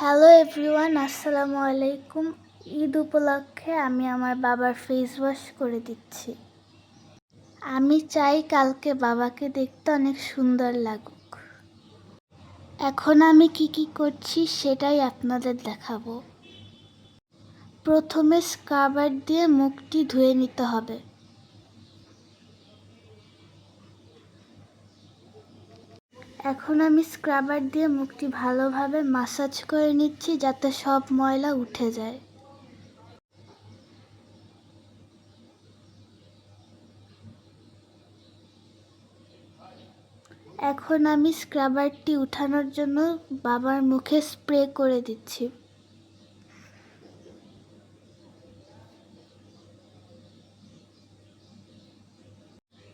Hello everyone, আসসালামু আলাইকুম। ঈদ উপলক্ষে আমি আমার বাবার ফেস ওয়াশ করে দিচ্ছি। আমি চাই কালকে বাবাকে দেখতে অনেক সুন্দর লাগুক। এখন আমি কি করছি সেটাই আপনাদের দেখাবো। প্রথমে স্ক্রাবার দিয়ে মুখটি ধুয়ে নিতে হবে। এখন আমি স্ক্রাবার দিয়ে মুখটি ভালোভাবে মাসাজ করে নিচ্ছি যাতে সব ময়লা উঠে যায়। এখন আমি স্ক্রাবারটি উঠানোর জন্য বাবার মুখে স্প্রে করে দিচ্ছি।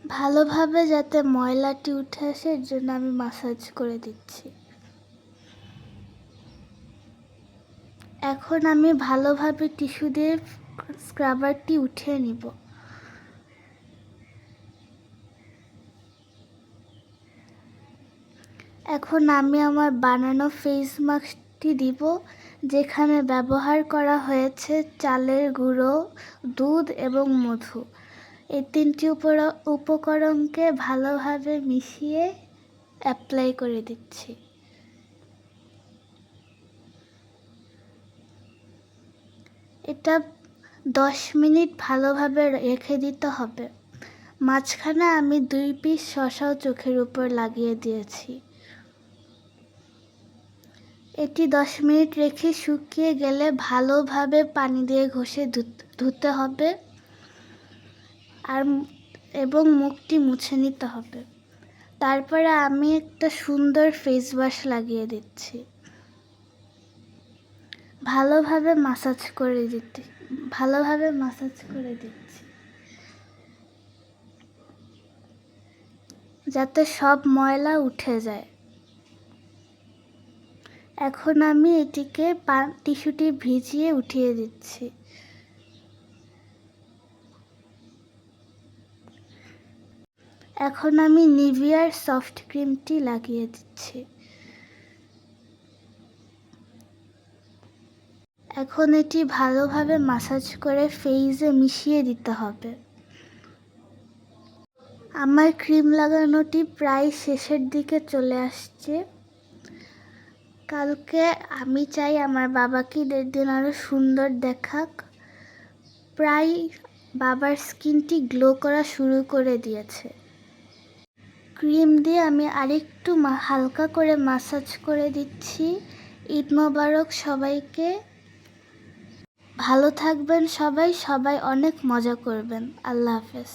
ভালোভাবে যাতে ময়লাটি উঠে আসে এর জন্য আমি মাসাজ করে দিচ্ছি। এখন আমি ভালোভাবে টিস্যু দিয়ে স্ক্রাবারটি উঠিয়ে নিব। এখন আমি আমার বানানো ফেস মাস্কটি দিব, যেখানে ব্যবহার করা হয়েছে চালের গুঁড়ো, দুধ এবং মধু। এই তিনটি উপকরণকে ভালোভাবে মিশিয়ে অ্যাপ্লাই করে দিচ্ছি। এটা 10 মিনিট ভালোভাবে রেখে দিতে হবে। মাঝখানে আমি 2 পিস শসাও চোখের উপর লাগিয়ে দিয়েছি। এটি 10 মিনিট রেখে শুকিয়ে গেলে ভালোভাবে পানি দিয়ে ঘষে ধুতে হবে এবং মুখটি মুছে নিতে হবে। তারপরে আমি একটা সুন্দর ফেস ওয়াশ লাগিয়ে দিচ্ছি। ভালোভাবে মাসাজ করে দিচ্ছি যাতে সব ময়লা উঠে যায়। এখন আমি এটিকে টিস্যুটি ভিজিয়ে উঠিয়ে দিচ্ছি। এখন আমি নিভিয়ার সফট ক্রিমটি লাগিয়ে দিচ্ছি। এখন এটি ভালোভাবে মাসাজ করে ফেসে মিশিয়ে দিতে হবে। আমার ক্রিম লাগানোটি প্রায় শেষের দিকে চলে আসছে। কালকে আমি চাই আমার বাবাকে ঈদের দিন আরও সুন্দর দেখাক। প্রায় বাবার স্কিনটি গ্লো করা শুরু করে দিয়েছে। ক্রিম দিয়ে আমি আরেকটু হালকা করে মাসাজ করে দিচ্ছি। ঈদ মোবারক সবাইকে। ভালো থাকবেন সবাই অনেক মজা করবেন। আল্লাহ হাফেজ।